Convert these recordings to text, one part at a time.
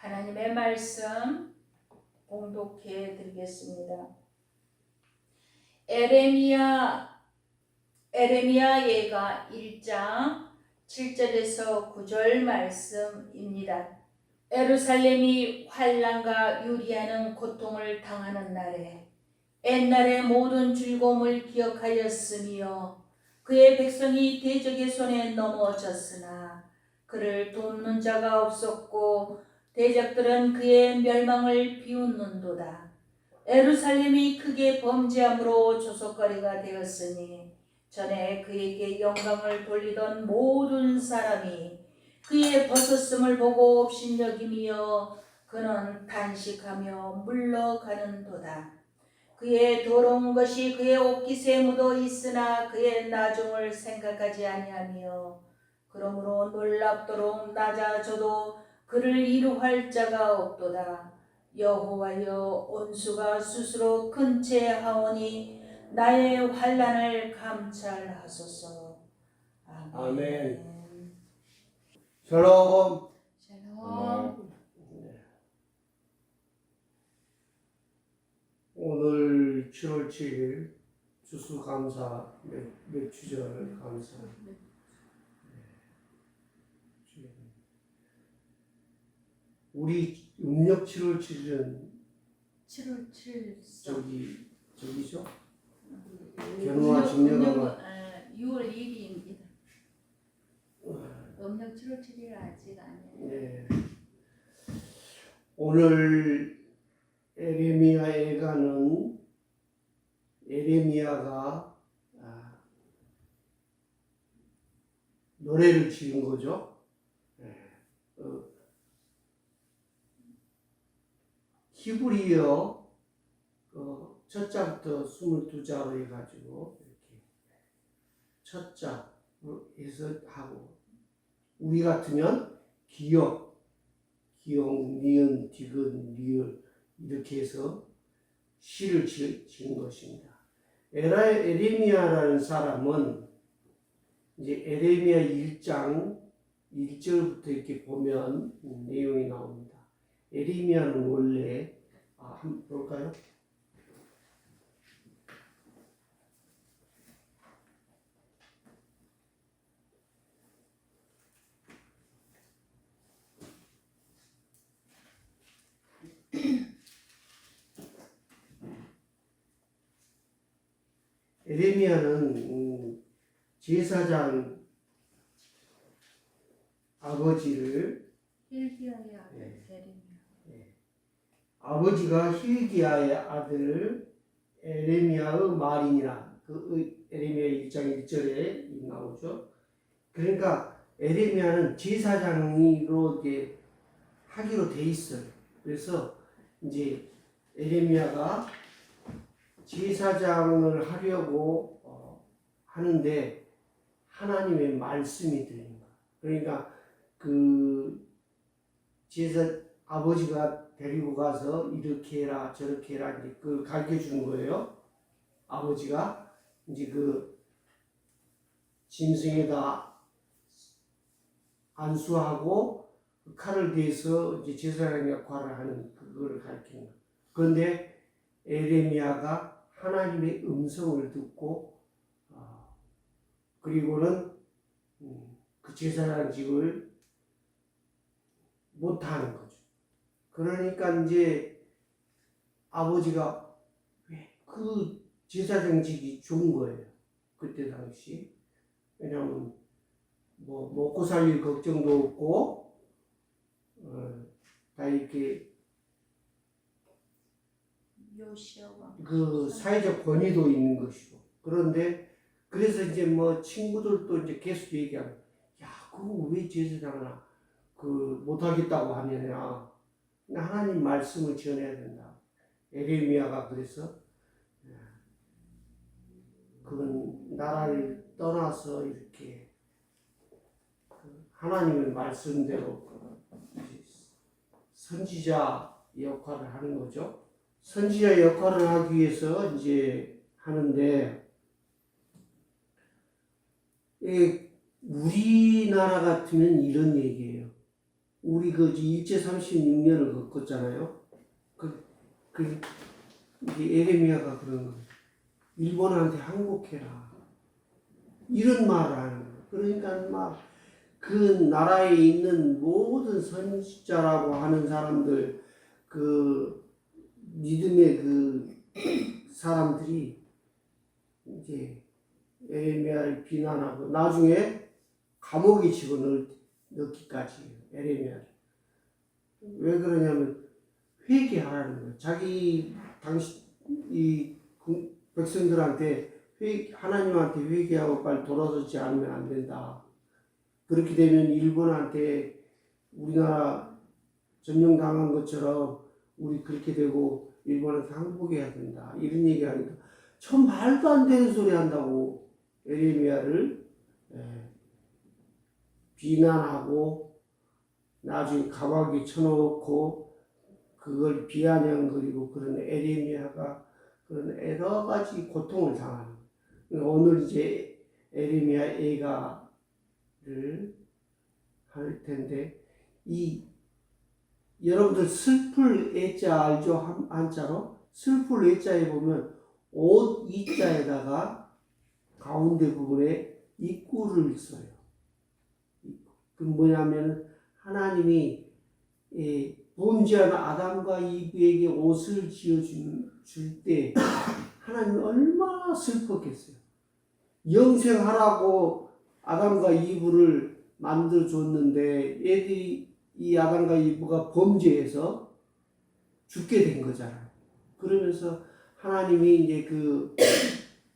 하나님의 말씀 봉독해 드리겠습니다. 에레미야 예가 1장 7절에서 9절 말씀입니다. 예루살렘이 환난과 유리하는 고통을 당하는 날에 옛날의 모든 즐거움을 기억하였으며 그의 백성이 대적의 손에 넘어졌으나 그를 돕는 자가 없었고 대적들은 그의 멸망을 비웃는도다. 예루살렘이 크게 범죄함으로 조속거리가 되었으니 전에 그에게 영광을 돌리던 모든 사람이 그의 벗었음을 보고 업신여기며 그는 단식하며 물러가는도다. 그의 더러운 것이 그의 옷깃에 묻어 있으나 그의 나중을 생각하지 아니하며 그러므로 놀랍도록 낮아져도 그를 이루할 자가 없도다. 여호와여, 온수가 스스로 큰 채 하오니 나의 환난을 감찰하소서. 아멘. 샬롬. 샬롬. 오늘 7월 7일 주수감사 몇 주절 감사. 우리 음력 7월 7일은 7월 7일 저기죠? 견우와 직녀가 6월 1일입니다. 음력 7월 7일 아직 아니에요. 네. 오늘 에레미야 예가는 에레미야가 노래를 지은 거죠. 히브리어 첫 자부터 22자로 해가지고 이렇게 첫 자로 해서 하고, 우리 같으면 기역, 니은, 디귿, 리을 이렇게 해서 시를 지은 것입니다. 에레미야라는 사람은 이제 에레미야 1장 1절부터 이렇게 보면 내용이 나옵니다. 에레미야는 원래 한번 볼까요? 에레미야는 제사장 아버지를 힐기야의 아들 에레미야. 아버지가 힐기야의 아들 에레미야의 말이니라. 그 에레미야 1장 1절에 나오죠. 그러니까 에레미야는 제사장으로 이제 하기로 돼 있어요. 그래서 이제 에레미야가 제사장을 하려고 하는데 하나님의 말씀이 들린 거예요. 그러니까 그 아버지가 데리고 가서 이렇게 해라 저렇게 해라 이제 그걸 가르쳐 주는 거예요. 아버지가 이제 그 짐승에다 안수하고 그 칼을 대서 이제 제사장 역할을 하는 그거를 가르치는 거예요. 그런데 에레미야가 하나님의 음성을 듣고 그리고는 그 제사장직을 못하는 거죠. 그러니까 이제 아버지가 그 제사장직이 좋은 거예요. 그때 당시. 왜냐하면 뭐 먹고 살릴 걱정도 없고 다 이렇게 그 사회적 권위도 있는 것이고. 그런데 그래서 이제 뭐 친구들도 이제 계속 얘기하고, 야, 그거 왜 제사장을 못하겠다고 하느냐. 하나님 말씀을 전해야 된다. 에레미야가 그래서 그건 나라를 떠나서 이렇게 하나님의 말씀대로 선지자 역할을 하는 거죠. 선지자 역할을 하기 위해서 이제 하는데, 우리나라 같으면 이런 얘기예요. 우리 그 일제 36년을 겪었잖아요. 이게 에레미야가 그런 거예요. 일본한테 항복해라. 이런 말을 하는 거예요. 그러니까 막 그 나라에 있는 모든 선지자라고 하는 사람들, 그 믿음의 그 사람들이 이제 에레미야를 비난하고 나중에 감옥에 집어넣기까지 에레미야를. 왜 그러냐면 회개하라는 거예요. 자기 당시 이 백성들한테 하나님한테 회개하고 빨리 돌아서지 않으면 안 된다. 그렇게 되면 일본한테 우리나라 점령당한 것처럼 우리 그렇게 되고 일본한테 항복해야 된다. 이런 얘기하니까 참 말도 안 되는 소리 한다고 에레미야를 비난하고 나중에 감옥에 쳐놓고 그걸 비아냥거리고 그런 에레미야가 그런 여러 가지 고통을 당하는. 오늘 이제 에레미야 애가를 할 텐데 여러분들 슬플 애자 알죠? 한자로 슬플 애자에 보면 옷 이자에다가 가운데 부분에 입구를 써요. 그 뭐냐면 하나님이 범죄한 아담과 이브에게 옷을 지어줄 때 하나님이 얼마나 슬펐겠어요. 영생하라고 아담과 이브를 만들어줬는데 애들이 이 아담과 이브가 범죄해서 죽게 된 거잖아요. 그러면서 하나님이 이제 그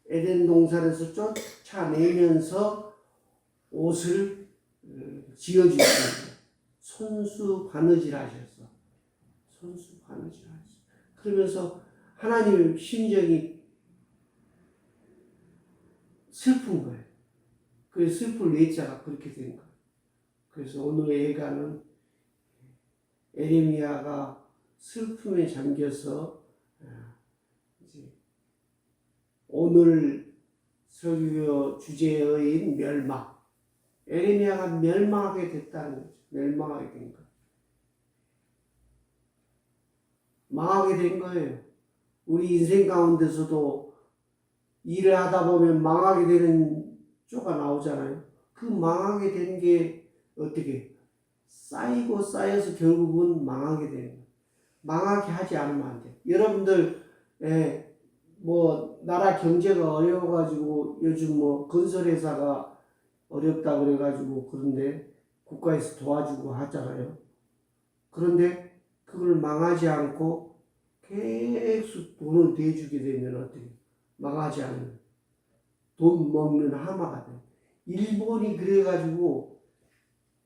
에덴 동산에서 쫓아내면서 옷을 지어주셨어요. 손수 바느질 하셨어. 손수 바느질 하셨어. 그러면서 하나님의 심정이 슬픈 거예요. 그래서 슬픈 뇌자가 그렇게 된 거예요. 그래서 오늘 애가는 에레미야가 슬픔에 잠겨서 이제 오늘 설교 주제의 멸망. 에레미야가 멸망하게 됐다는 거죠. 멸망하게 된 거예요. 망하게 된 거예요. 우리 인생 가운데서도 일을 하다 보면 망하게 되는 쪽가 나오잖아요. 그 망하게 된 게 어떻게 쌓이고 쌓여서 결국은 망하게 되는 거예요. 망하게 하지 않으면 안 돼요. 여러분들 뭐 나라 경제가 어려워가지고 요즘 뭐 건설회사가 어렵다 그래가지고 그런데 국가에서 도와주고 하잖아요. 그런데 그걸 망하지 않고 계속 돈을 대주게 되면 어떻게 망하지 않으면 돈 먹는 하마가 돼. 일본이 그래가지고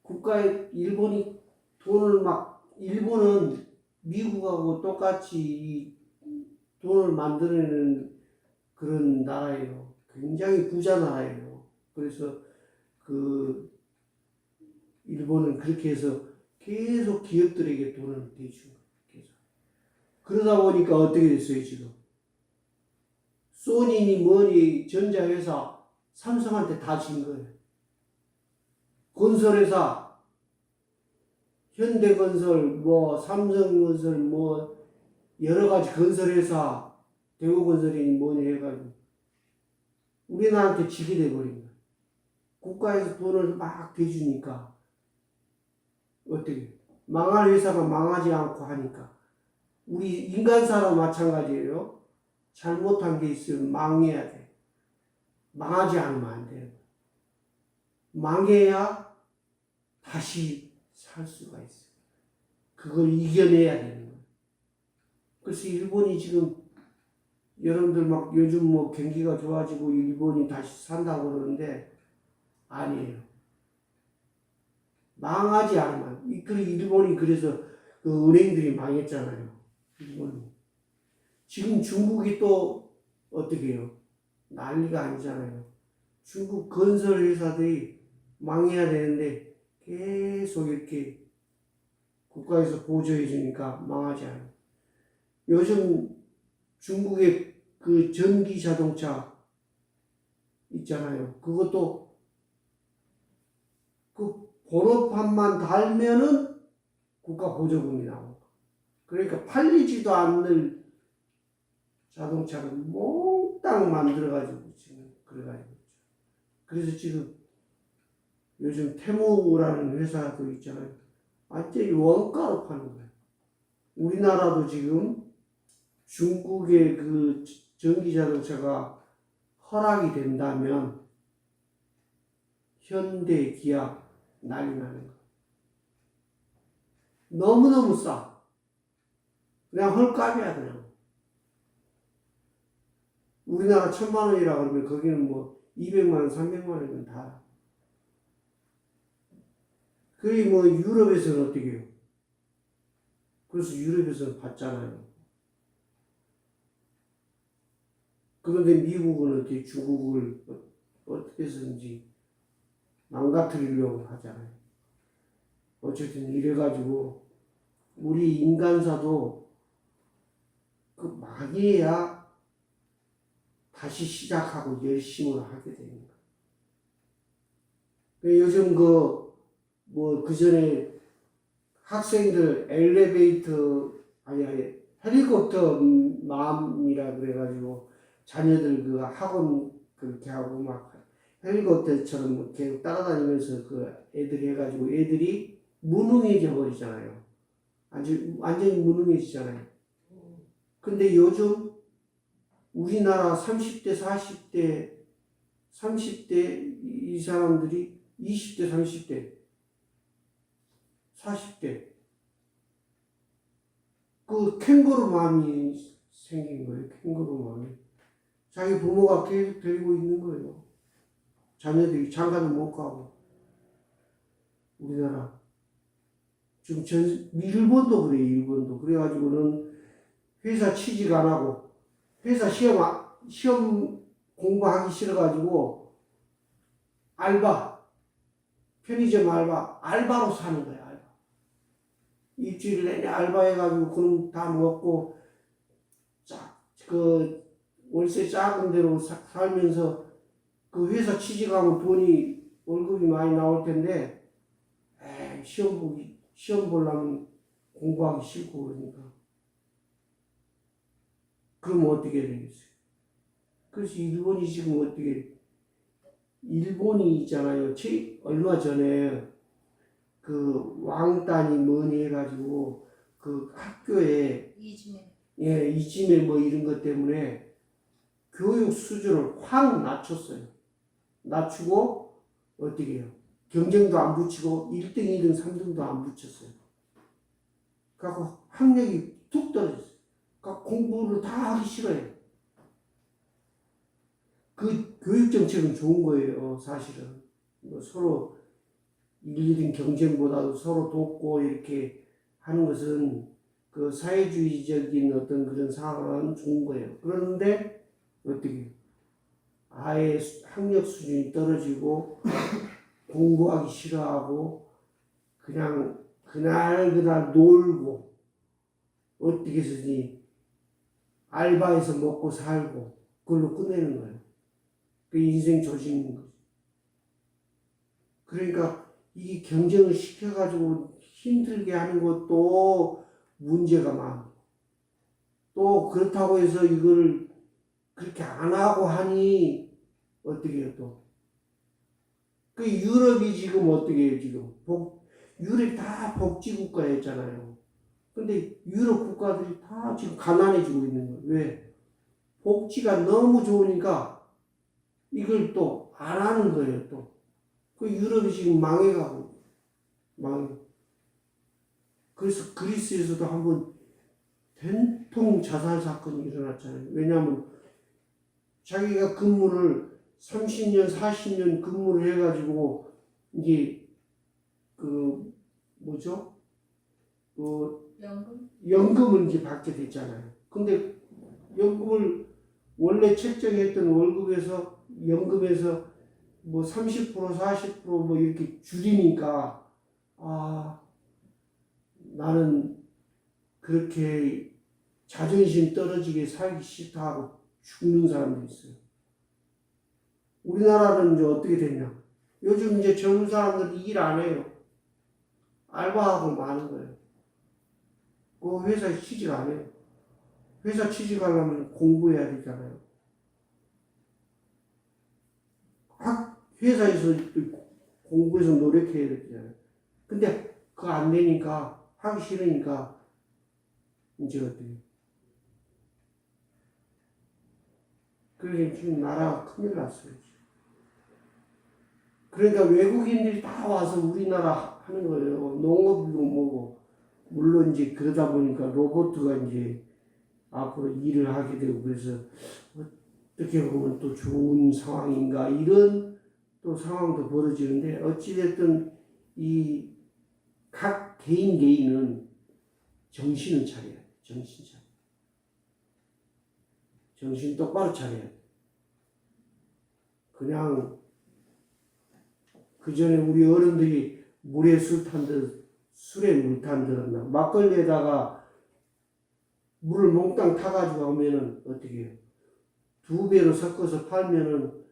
국가에 일본이 돈을 일본은 미국하고 똑같이 돈을 만들어내는 그런 나라예요. 굉장히 부자 나라예요. 그래서 일본은 그렇게 해서 계속 기업들에게 돈을 대주고 계속. 그러다 보니까 어떻게 됐어요, 지금? 소니니 뭐니 전자회사 삼성한테 다 진 거예요. 건설회사 현대건설 뭐 삼성건설 뭐 여러 가지 건설회사 대우건설이니 뭐니 해가지고 우리나라한테 지게 돼버린 거예요. 국가에서 돈을 막 대주니까 어떻게 망할 회사가 망하지 않고 하니까 우리 인간사도 마찬가지예요. 잘못한 게 있으면 망해야 돼. 망하지 않으면 안 돼요. 망해야 다시 살 수가 있어요. 그걸 이겨내야 되는 거예요. 그래서 일본이 지금 여러분들 막 요즘 뭐 경기가 좋아지고 일본이 다시 산다고 그러는데 아니에요. 망하지 않으면 일본이 그래서 그 은행들이 망했잖아요. 일본이. 지금 중국이 또 어떻게 해요? 난리가 아니잖아요. 중국 건설 회사들이 망해야 되는데 계속 이렇게 국가에서 보조해 주니까 망하지 않아요. 요즘 중국의 그 전기 자동차 있잖아요. 그것도 그 번호판만 달면은 국가 보조금이 나오고. 그러니까 팔리지도 않는 자동차를 몽땅 만들어가지고 지금 그래가지고 있죠. 그래서 지금 요즘 테무라는 회사도 있잖아요. 완전히 원가로 파는 거예요. 우리나라도 지금 중국의 그 전기 자동차가 허락이 된다면 현대, 기아 난리 나는 거예요. 너무너무 싸. 그냥 헐값이야 그냥. 우리나라 1,000만 원이라 그러면 거기는 뭐 200만 원, 300만 원이면 다. 그게 뭐 유럽에서는 어떻게 해요? 그래서 유럽에서는 받잖아요. 그런데 미국은 어떻게 중국을 어떻게 해서든지 망가뜨리려고 하잖아요. 어쨌든 이래가지고 우리 인간사도 그 망해야 다시 시작하고 열심을 하게 되는 거예요. 요즘 그 전에 학생들 엘리베이터, 아니, 헬리콥터 맘이라 그래가지고 자녀들 그 학원 그렇게 하고 막 헬리콥터처럼 이렇게 따라다니면서 그 애들이 해가지고 애들이 무능해져 버리잖아요. 완전히 무능해지잖아요. 근데 요즘 우리나라 30대, 40대, 30대 이 사람들이 20대, 30대, 40대 그 캥거루 마음이 생긴 거예요. 캥거루 마음이. 자기 부모가 계속 데리고 있는 거예요. 자녀들이 장가도 못 가고. 우리나라. 지금 일본도 그래요. 일본도. 그래가지고는 회사 취직 안 하고 회사 시험 공부하기 싫어가지고 알바, 편의점 알바로 사는 거야. 알바. 일주일 내내 알바해가지고 그럼 다 먹고 그 월세 작은 데로 살면서 그 회사 취직하면 돈이 월급이 많이 나올 텐데 시험 보려면 공부하기 싫고 그러니까 그럼 어떻게 되겠어요? 그래서 일본이 지금 일본이 있잖아요. 얼마 전에 그 왕따니 뭐니 해가지고 그 학교에 이지메 뭐 이런 것 때문에 교육 수준을 확 낮췄어요. 낮추고 어떻게 해요? 경쟁도 안 붙이고 1등, 2등, 3등도 안 붙였어요. 그래서 학력이 툭 떨어졌어요. 그러니까 공부를 다 하기 싫어요. 그 교육 정책은 좋은 거예요, 사실은. 뭐 서로 일일인 경쟁보다도 서로 돕고 이렇게 하는 것은 그 사회주의적인 어떤 그런 상황은 좋은 거예요. 그런데 어떻게 아예 학력 수준이 떨어지고 공부하기 싫어하고 그냥 그날 놀고 어떻게 해서든지 알바해서 먹고 살고 그걸로 끝내는 거예요. 그 인생 조직인 거죠. 그러니까 이 경쟁을 시켜가지고 힘들게 하는 것도 문제가 많고 또 그렇다고 해서 이거를 그렇게 안 하고 하니 어떻게 해요 또. 그 유럽이 지금 어떻게 해요 지금. 유럽이 다 복지국가였잖아요. 근데 유럽 국가들이 다 지금 가난해지고 있는 거예요. 왜? 복지가 너무 좋으니까 이걸 또 안 하는 거예요 또. 그 유럽이 지금 망해가고. 그래서 그리스에서도 한번 된통 자살 사건이 일어났잖아요. 왜냐하면 자기가 근무를 30년, 40년 근무를 해가지고 이게 그 뭐죠? 연금을 이제 받게 됐잖아요. 근데 연금을 원래 책정했던 월급에서 연금에서 뭐 30%, 40%뭐 이렇게 줄이니까 나는 그렇게 자존심 떨어지게 살기 싫다 하고 죽는 사람도 있어요. 우리나라는 이제 어떻게 됐냐? 요즘 이제 젊은 사람들이 일 안 해요. 알바하고 많은 거예요. 그 회사에 취직 안 해요. 회사 취직하려면 공부해야 되잖아요. 회사에서 공부해서 노력해야 되잖아요. 근데 그거 안 되니까, 하기 싫으니까, 이제 어떻게. 그러니까 지금 나라가 큰일 났어요. 그러니까 외국인들이 다 와서 우리나라 하는 거예요. 농업이고 뭐고. 물론 이제 그러다 보니까 로봇가 이제 앞으로 일을 하게 되고 그래서 어떻게 보면 또 좋은 상황인가 이런 또 상황도 벌어지는데 어찌됐든 이 각 개인은 정신을 차려야 돼. 정신 똑바로 차려야 돼. 그냥 그 전에 우리 어른들이 물에 술 탄 듯 술에 물 탄 듯 막걸리에다가 물을 몽땅 타가지고 오면은 어떻게 해요? 2배로 섞어서 팔면은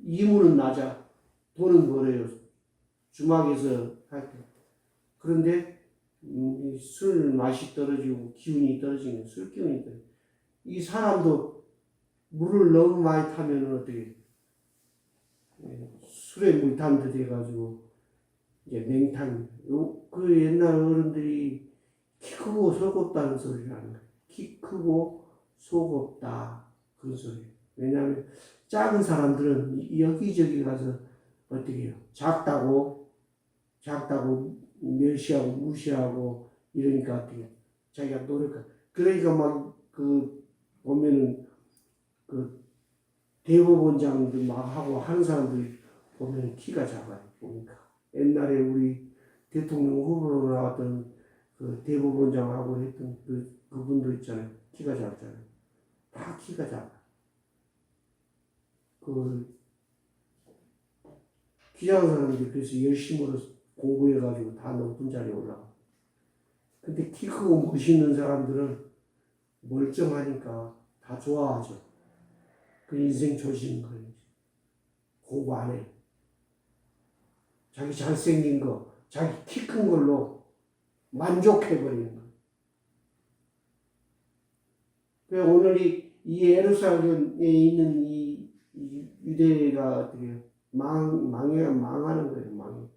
이물은 낮아. 돈은 벌어요. 주막에서 할 때. 그런데 술 맛이 떨어지고 기운이 떨어지는 술 기운이 떨어지고 이 사람도 물을 너무 많이 타면은 어떻게 술에 물 탄 듯 해가지고 이제 맹탕. 그 옛날 어른들이 키 크고 속 없다는 소리를 하는 거예요. 키 크고 속 없다. 그런 소리. 왜냐하면 작은 사람들은 여기저기 가서 어떻게 해요? 작다고 멸시하고 무시하고 이러니까 어떻게 해요? 자기가 노력하. 그러니까 막 그 보면은 그 대법원장들 막 하고 하는 사람들이 보면 키가 작아요. 보니까 옛날에 우리 대통령 후보로 나왔던 그 대법원장하고 했던 그분도 있잖아요. 키가 작잖아요. 다 키가 작아. 키 작은 사람들이 그래서 열심으로 공부해가지고 다 높은 자리에 올라가. 근데 키 크고 멋있는 사람들은 멀쩡하니까 다 좋아하죠. 그 인생 조심인 거예요. 공부 안 해. 자기 잘생긴 거, 자기 키 큰 걸로 만족해버리는 거예요. 그래서 오늘 이 예루살렘에 있는 이 유대가 어떻게 망하는 거예요. 망해.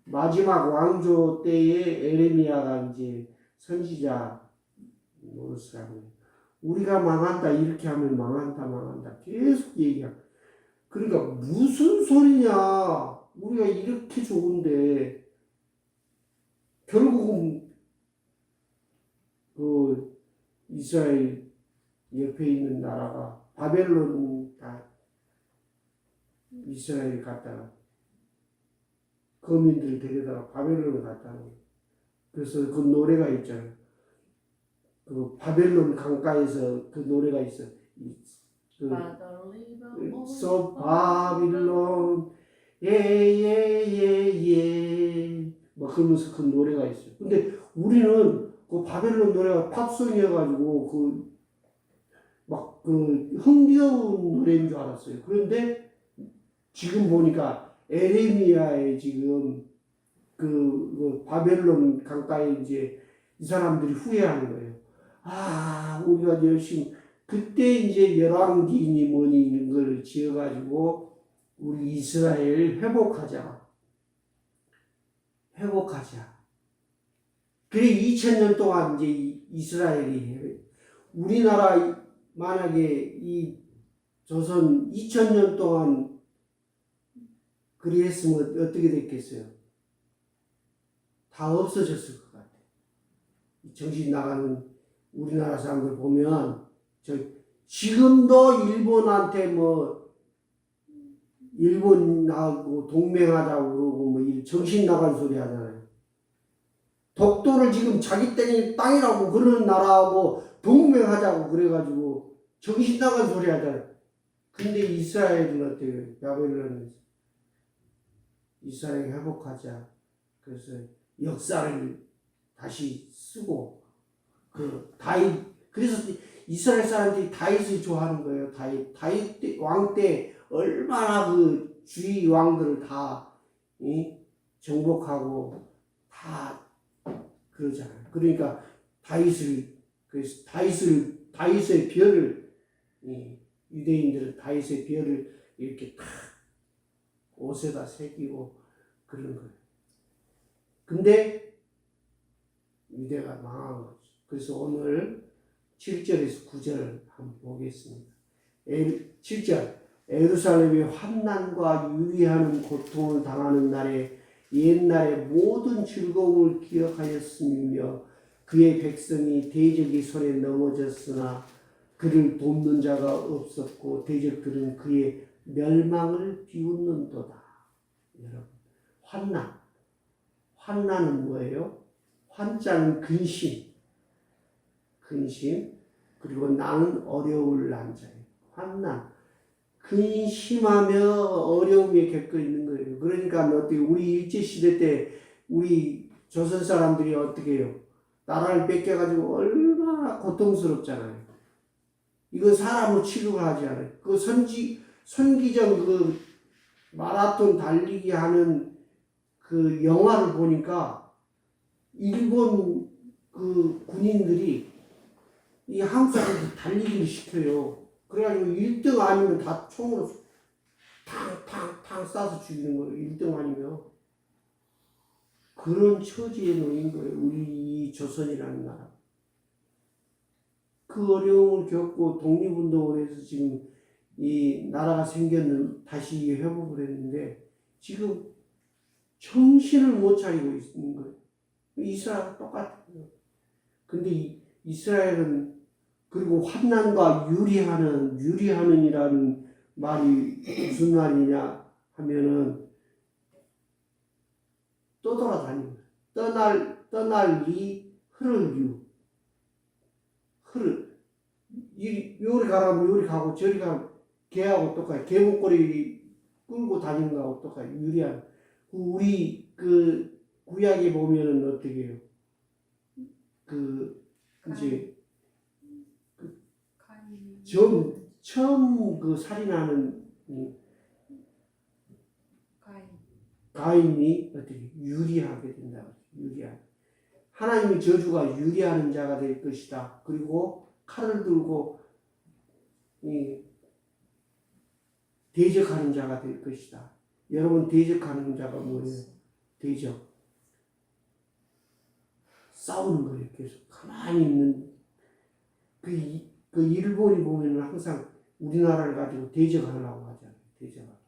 마지막 왕조 때에 에레미야가 이제 선지자 노릇을 하고 우리가 망한다 이렇게 하면 망한다 계속 얘기하고 그러니까 무슨 소리냐 우리가 이렇게 좋은데 결국은 그 이스라엘 옆에 있는 나라가 바벨론 다 이스라엘 갔다가 거민들을 데려다가 바벨론을 갔다는 거예요. 그래서 그 노래가 있잖아요. 그 바벨론 강가에서 그 노래가 있어. So 바빌론 예예예예 뭐 그러면서 그 노래가 있어요. 근데 우리는 그 바벨론 노래가 팝송이어가지고 그 막 그 흥겨운 노래인 줄 알았어요. 그런데 지금 보니까 에레미야의 지금 그 바벨론 강가에 이제 이 사람들이 후회하는 거예요. 아, 우리가 열심히 그때 이제 열왕기니 뭐니 이런 걸 지어가지고 우리 이스라엘 회복하자. 그래 2000년 동안 이제 이스라엘이 우리나라 만약에 이 조선 2000년 동안 그리 했으면 어떻게 됐겠어요? 다 없어졌을 것 같아요. 정신 나가는 우리나라 사람들 보면 지금도 일본한테 뭐 일본하고 동맹하자고 그러고 뭐 정신 나간 소리 하잖아요. 독도를 지금 자기 땅이라고 그러는 나라하고 동맹하자고 그래가지고 정신 나간 소리 하잖아요. 근데 이스라엘은 어때요? 바벨론에서 이스라엘 회복하자. 그래서 역사를 다시 쓰고 그래서 이스라엘 사람들이 다윗을 좋아하는 거예요. 다윗 왕 때 얼마나 그 주위 왕들을 다 정복하고 다 그러잖아요. 그러니까 다윗의 별을, 유대인들은 다윗의 별을 이렇게 탁 옷에다 새기고 그런 거예요. 근데 유대가 망한 거죠. 그래서 오늘 7절에서 9절 한번 보겠습니다. 7절, 예루살렘이 환난과 유리하는 고통을 당하는 날에 옛날의 모든 즐거움을 기억하였으며 그의 백성이 대적의 손에 넘어졌으나 그를 돕는 자가 없었고 대적들은 그의 멸망을 비웃는도다. 여러분, 환난은 뭐예요? 환자는 근심, 그리고 나는 어려울 난자예요. 환난, 근심하며 어려움에 겪고 있는 거예요. 그러니까 어떻게 우리 일제시대 때 우리 조선 사람들이 어떻게 해요? 나라를 뺏겨가지고 얼마나 고통스럽잖아요. 이거 사람으로 치료를 하지 않아요. 그 선기전 그 마라톤 달리기 하는 그 영화를 보니까 일본 그 군인들이 이 한국 사람들 달리기를 시켜요. 그래가지고 1등 아니면 다 총으로 탕 쏴서 죽이는 거예요. 1등 아니면. 그런 처지에 놓인 거예요. 우리 조선이라는 나라. 그 어려움을 겪고 독립운동을 해서 지금 이 나라가 생겼는 다시 회복을 했는데 지금 정신을 못 차리고 있는 거예요. 이스라엘은 똑같아요. 근데 이스라엘은 그리고 환난과 유리하는이라는 말이 무슨 말이냐 하면은 떠돌아다니는 거예요. 떠날리 흐를 요리 가라면 요리 가고 저리 가면 개하고 똑같아요. 개 목걸이 끌고 다니는 거하고 똑같아요. 유리한. 우리 그 구약에 보면은 어떻게 해요? 이제 처음 그 살인하는 가인이 어떻게 유리하게 된다. 하나님의 저주가 유리하는 자가 될 것이다. 그리고 칼을 들고 대적하는 자가 될 것이다. 여러분 대적하는 자가 뭐예요? 대적. 싸우는 거예요. 계속 가만히 있는 그 일본이 보면 항상 우리나라를 가지고 대적하려고 하잖아요. 대적하고.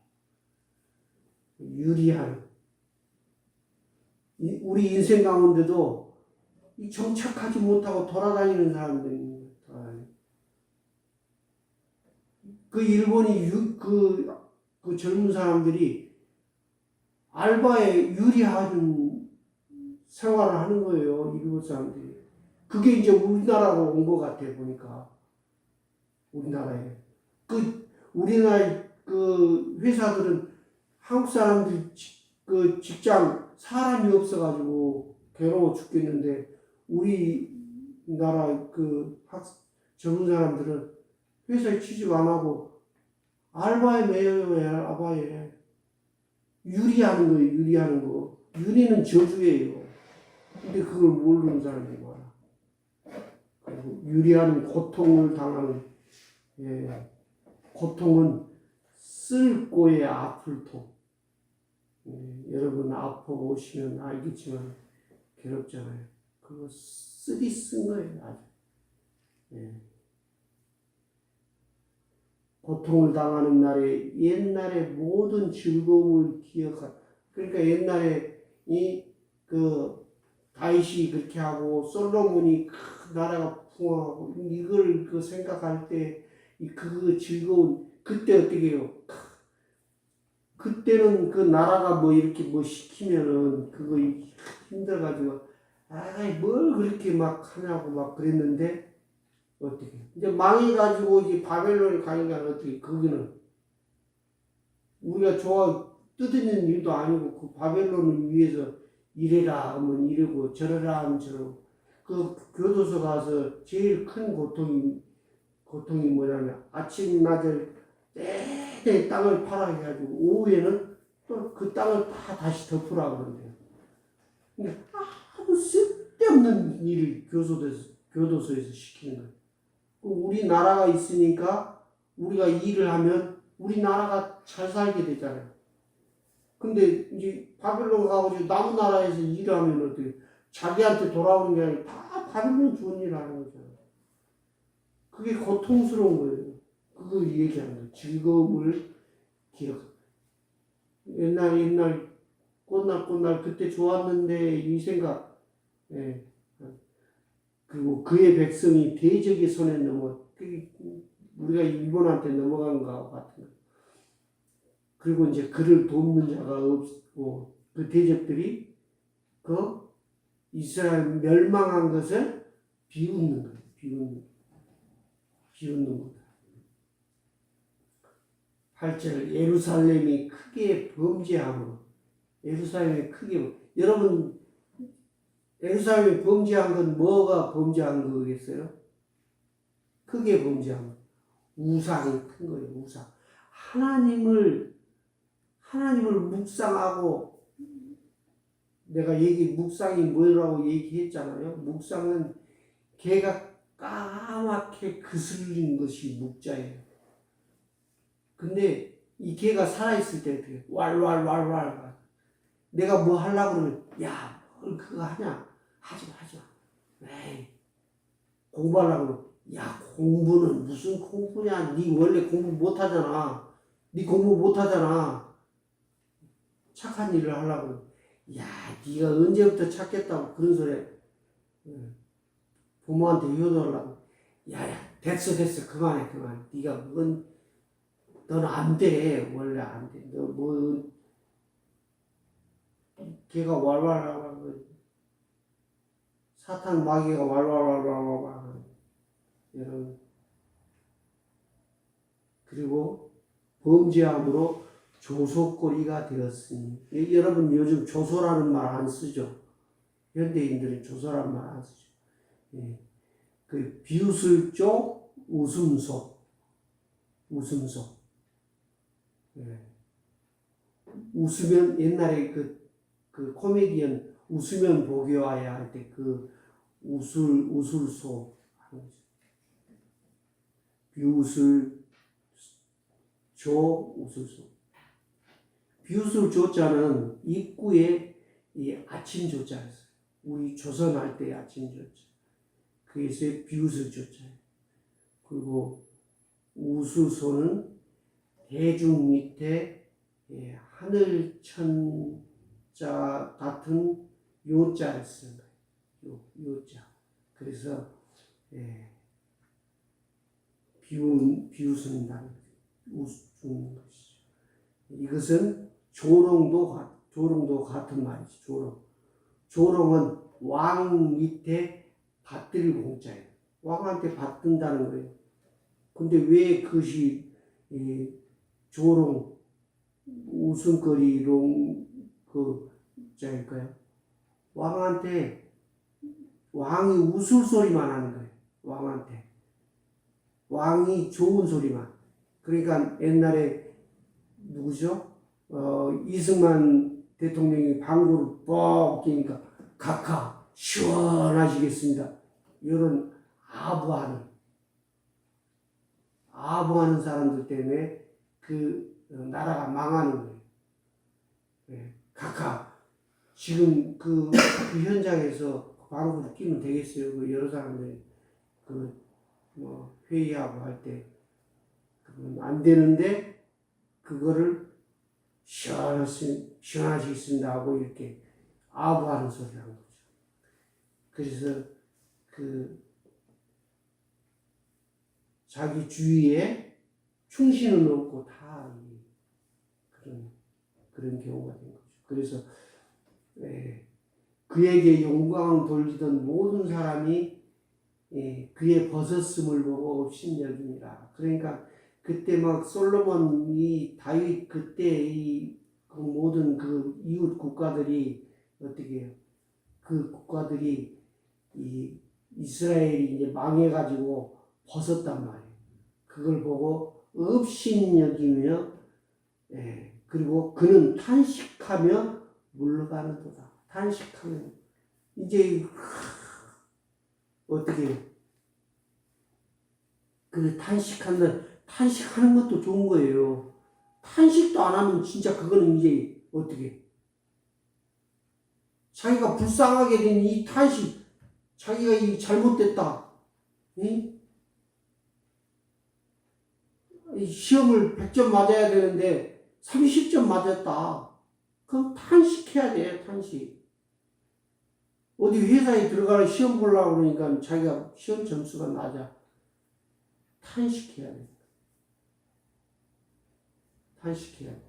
유리한. 우리 인생 가운데도 정착하지 못하고 돌아다니는 사람들이 있는 거예요. 그 일본이 그 젊은 사람들이 알바에 유리한 생활을 하는 거예요. 일본 사람들이. 그게 이제 우리나라로 온 것 같아 보니까. 우리나라에. 우리나라의 그 회사들은 한국 사람들 그 직장 사람이 없어가지고 괴로워 죽겠는데 우리나라 그 젊은 사람들은 회사에 취직 안 하고 알바에 매여요. 알바에. 유리하는 거예요. 유리하는 거. 유리는 저주예요. 근데 그걸 모르는 사람이 많아. 그리고 유리하는 고통을 당하는, 고통은 쓸고의 아플 통. 여러분 아파보시면 알겠지만 괴롭잖아요. 그거 쓰디 쓴 거예요. 아주. 고통을 당하는 날에 옛날의 모든 즐거움을 그러니까 옛날에 다윗이 그렇게 하고 솔로몬이 나라가 풍성하고 이걸 생각할 때 그 즐거운 그때 어떻게 해요? 그때는 그 나라가 뭐 이렇게 뭐 시키면은 그거 힘들어가지고 뭘 그렇게 막 하냐고 막 그랬는데 어떻게 이제 망해가지고 이제 바벨론에 가니까 어떻게 거기는 우리가 뜯어지는 일도 아니고 그 바벨론을 위해서 이래라 하면 이러고 저래라 하면 저러고 그 교도소 가서 제일 큰 고통이 뭐냐면 아침 낮을 때 땅을 팔아 해가지고 오후에는 또 그 땅을 다 다시 덮으라 그러는데요. 근데 아무 쓸데 쓸데없는 일을 교도소에서 시키는 거예요. 우리나라가 있으니까 우리가 일을 하면 우리나라가 잘 살게 되잖아요. 근데 이제 바벨론 가가지고 남은 나라에서 일을 하면 어떻게 자기한테 돌아오는 게 아니라 다 바벨론 좋은 일을 하는 거잖아요. 그게 고통스러운 거예요. 그거 얘기하는 거예요. 즐거움을 기억. 옛날 꽃날 그때 좋았는데 이 생각. 예. 그리고 그의 백성이 대적의 손에 우리가 일본한테 넘어간 것 같은 거예요. 그리고 이제 그를 돕는 자가 없고 그 대적들이 그 이스라엘 멸망한 것을 비웃는 거예요. 비웃는 거다. 8절 예루살렘이 크게 범죄함으로 여러분 예루살렘이 범죄한 건 뭐가 범죄한 거겠어요? 크게 범죄함. 우상이 큰 거예요. 우상. 하나님을 묵상하고 내가 묵상이 뭐라고 얘기했잖아요. 묵상은 개가 까맣게 그슬린 것이 묵자예요. 근데 이 개가 살아있을 때 어떻게 왈왈왈왈 내가 뭐 하려고 그러면 야 뭘 그거 하냐 하지마 에이 공부하려고 그러면 야 공부는 무슨 공부냐 니 원래 공부 못하잖아 니 공부 못하잖아 착한 일을 하려고 그러면 야 니가 언제부터 찾겠다고 그런 소리 부모한테 효도하려고 야야 됐어 그만해 니가 그건 너는 안 돼. 원래 안 돼. 너 뭐, 걔가 왈왈왈왈, 사탄 마귀가 왈왈왈왈왈, 여러분. 그리고 범죄함으로 조소거리가 되었으니. 여러분 요즘 조소라는 말 안 쓰죠. 현대인들은 조소라는 말 안 쓰죠. 예. 그 비웃을 쪽 웃음소. 예. 웃으면 옛날에 그 코미디언 웃으면 복이 와야 할 때 그 웃을소 하는 거죠. 비웃을 조 웃을소. 비웃을 조자는 입구에 이 아침 조자였어요. 우리 조선할 때 아침 조자. 그래서 비웃을 조자예요. 그리고 웃을소는 대중 밑에 하늘 천자 같은 요자를 쓴 거예요. 요자. 그래서 비웃는다는 웃는 것이죠. 이것은 조롱도 같은 말이죠. 조롱은 왕 밑에 받들 공짜예요. 왕한테 받든다는 거예요. 근데 왜 그것이 조롱, 웃음거리롱 그 자일까요? 왕이 웃을 소리만 하는 거예요. 왕이 좋은 소리만. 그러니까 옛날에 누구죠? 이승만 대통령이 방구를 뻑 끼니까 각하 시원하시겠습니다. 이런 아부하는 사람들 때문에 그 나라가 망하는 거예요. 각하 지금 그 현장에서 방구를 끼면 되겠어요. 그 여러 사람들이 회의하고 할 때 그건 안 되는데 그거를 시원하시겠습니다 하고 이렇게 아부하는 소리를 하는 거죠. 그래서 자기 주위에 충신은 없고 다 그런 경우가 된 거죠. 그래서 그에게 영광을 돌리던 모든 사람이 그의 벗었음을 보고 업신여기니라. 그러니까 그때 막 솔로몬이 다윗 그때 그 모든 그 이웃 국가들이 어떻게 해요? 그 국가들이 이스라엘이 이제 망해가지고 벗었단 말이에요. 그걸 보고 업신여기며 그리고 그는 탄식하며 물러가는도다. 탄식하면 이제 어떻게 그 탄식하는 것도 좋은 거예요. 탄식도 안 하면 진짜 그거는 이제 어떻게 자기가 불쌍하게 된 이 탄식, 자기가 이 잘못됐다, 이 시험을 100점 맞아야 되는데 30점 맞았다. 그럼 탄식해야 돼, 탄식. 어디 회사에 들어가서 시험 보려고 그러니까 자기가 시험 점수가 낮아. 탄식해야 돼. 탄식해야 돼.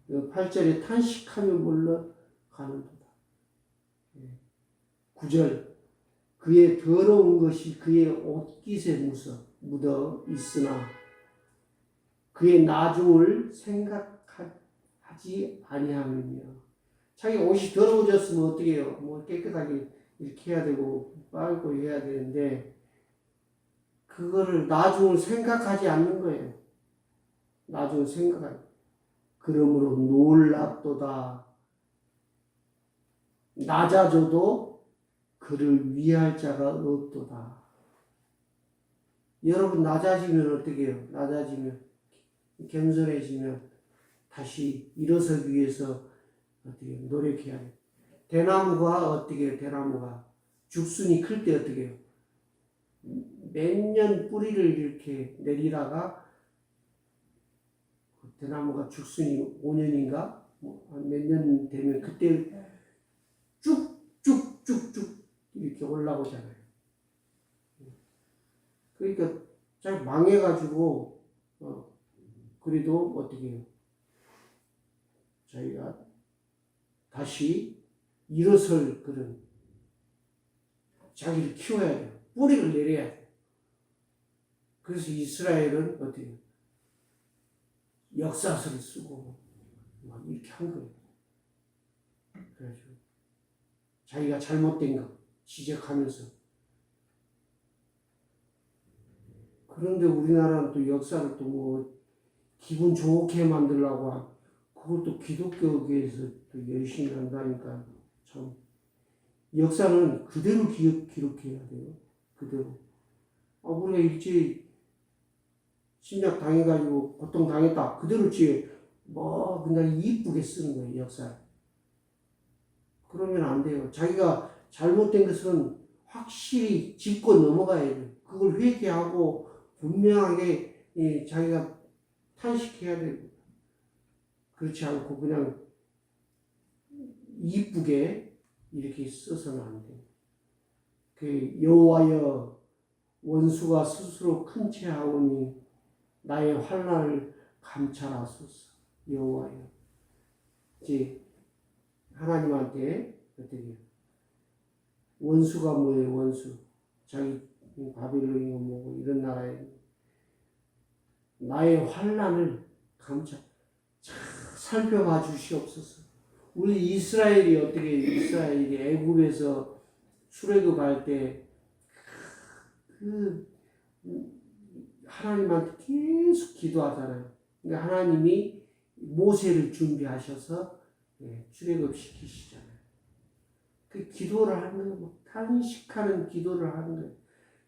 8절에 탄식하며 물러가는 도다. 9절 그의 더러운 것이 그의 옷깃에 묻어 있으나 그의 나중을 생각하지 아니하느냐. 자기 옷이 더러워졌으면 어떻게 해요? 뭐 깨끗하게 이렇게 해야 되고 빨고 해야 되는데 그거를 나중을 생각하지 않는 거예요. 나중을 생각하지. 그러므로 놀랍도다. 낮아져도 그를 위할 자가 없도다. 여러분 낮아지면 어떻게 해요? 낮아지면 겸손해지면 다시 일어서기 위해서 어떻게 노력해야 돼요. 대나무가 어떻게 해요? 대나무가 죽순이 클 때 어떻게 해요? 몇 년 뿌리를 이렇게 내리다가 대나무가 죽순이 5년인가 몇 년 되면 그때 쭉쭉쭉쭉 이렇게 올라오잖아요. 그러니까 잘 망해가지고 그래도 어떻게 해요? 저희가 다시 일어설 그런 자기를 키워야 돼요. 뿌리를 내려야 돼요. 그래서 이스라엘은 어떻게 해요? 역사서를 쓰고 막 이렇게 한 거예요. 그래가지고 자기가 잘못된 거 지적하면서. 그런데 우리나라는 또 역사를 또 뭐 기분 좋게 만들려고 그것도 기독교계에서 또 열심히 한다니까 참. 역사는 그대로 기록해야 돼요. 그대로. 우리가 일제히 침략 당해가지고 고통 당했다. 그대로 뭐 그냥 이쁘게 쓰는 거예요. 역사. 그러면 안 돼요. 자기가 잘못된 것은 확실히 짚고 넘어가야 돼요. 그걸 회개하고 분명하게 자기가 탄식해야 되고 그렇지 않고 그냥 이쁘게 이렇게 써서는 안 돼요. 그 여호와여 원수가 스스로 큰 채하오니 나의 환난을 감찰하소서. 여호와여. 이제 하나님한테 어떻게 원수가 뭐예요? 원수. 자기 바빌론이고 뭐고 이런 나라에 나의 환난을 살펴봐 주시옵소서. 우리 이스라엘이 어떻게 이스라엘이 애굽에서 출애굽할 때 그 하나님한테 계속 기도하잖아요. 그러니까 하나님이 모세를 준비하셔서 출애굽 시키시잖아요. 그 기도를 하는 거예요. 탄식하는 기도를 하는 거예요.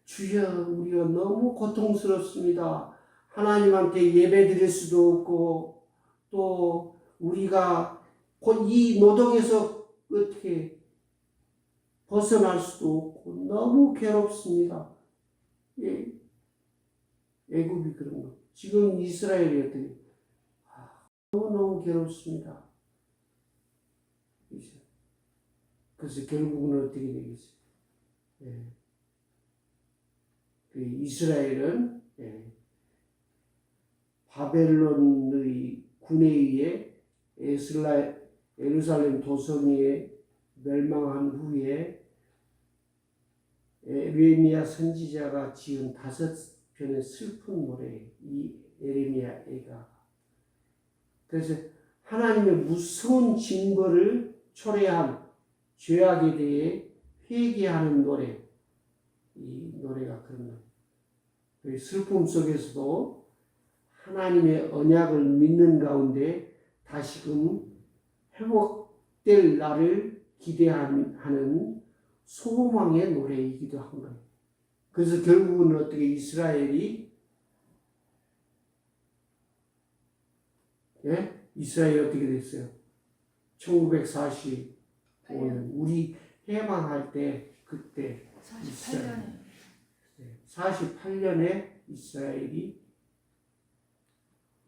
주여 우리가 너무 고통스럽습니다. 하나님한테 예배 드릴 수도 없고 또 우리가 곧 이 노동에서 어떻게 벗어날 수도 없고 너무 괴롭습니다. 애굽이 그런 거. 지금 이스라엘이 어떻게 너무너무 괴롭습니다. 그래서 결국은 어떻게 되겠어요? 이스라엘은 바벨론의 군에 의해 예루살렘 도성에 멸망한 후에 에레미야 선지자가 지은 5편의 슬픈 노래, 이 에레미야 애가. 그래서 하나님의 무서운 징벌을 초래한 죄악에 대해 회개하는 노래, 이 노래가 그런 노래. 슬픔 속에서도 하나님의 언약을 믿는 가운데 다시금 회복될 날을 기대하는 소망의 노래이기도 한 거예요. 그래서 결국은 어떻게 이스라엘이 이스라엘이 어떻게 됐어요? 1945년 우리 해방할 때 그때 48년에 48년에 이스라엘이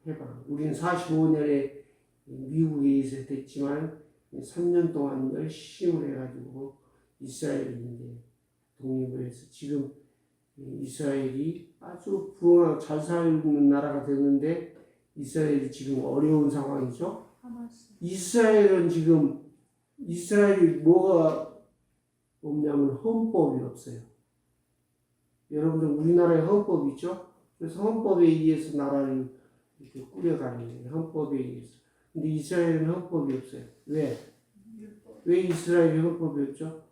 해방. 우리는 45년에 미국에 의해서 됐지만 3년 동안 열심을 해가지고 이스라엘이 이제 독립을 해서 지금 이스라엘이 아주 부흥하고 잘 살는 나라가 됐는데 이스라엘이 지금 어려운 상황이죠. 하마스. 이스라엘은 지금 이스라엘이 뭐가 없냐면 헌법이 없어요. 여러분들 우리나라에 헌법이 있죠? 그래서 헌법에 의해서 나라를 이렇게 꾸려가는 거예요. 헌법에 의해서. 근데 이스라엘은 헌법이 없어요. 왜? 왜 이스라엘이 헌법이 없죠?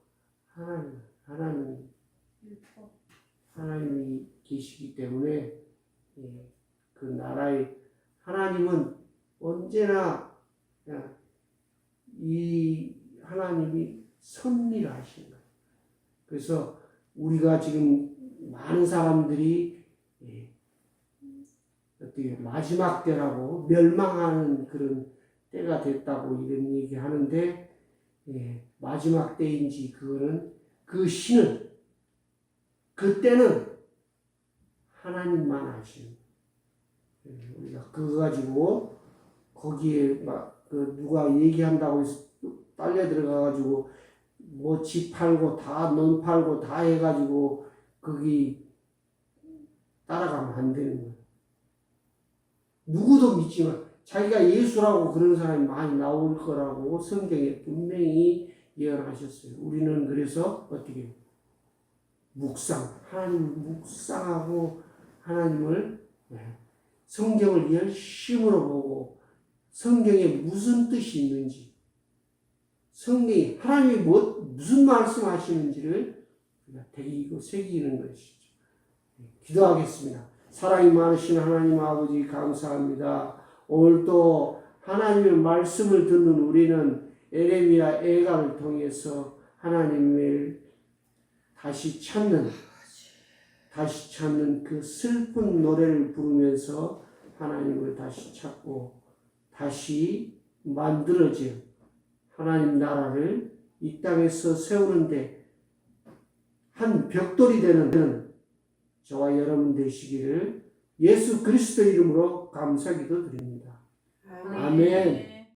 하나님이 계시기 때문에 그 나라의 하나님은 언제나 이 하나님이 섭리를 하시는 거예요. 그래서 우리가 지금 많은 사람들이 어떻게 마지막 때라고 멸망하는 그런 때가 됐다고 이런 얘기 하는데 마지막 때인지 그거는 그 신은 그때는 하나님만 아시는 거예요. 우리가 그거 가지고 거기에 막 그 누가 얘기한다고 해서 빨려 들어가가지고 뭐 집 팔고 다 논 팔고 다 해가지고 거기 따라가면 안 되는 거예요. 누구도 믿지만 자기가 예수라고 그런 사람이 많이 나올 거라고 성경에 분명히 예언하셨어요. 우리는 그래서 어떻게 하나님을 묵상하고 하나님을 성경을 열심으로 보고 성경에 무슨 뜻이 있는지 성경이 하나님이 무슨 말씀하시는지를 우리가 되게 새기는 것이죠. 기도하겠습니다. 사랑이 많으신 하나님 아버지 감사합니다. 오늘도 하나님의 말씀을 듣는 우리는 에레미야 애가를 통해서 하나님을 다시 찾는 그 슬픈 노래를 부르면서 하나님을 다시 찾고 다시 만들어진 하나님 나라를 이 땅에서 세우는데 한 벽돌이 되는 저와 여러분 되시기를 예수 그리스도 이름으로 감사기도 드립니다. 아멘.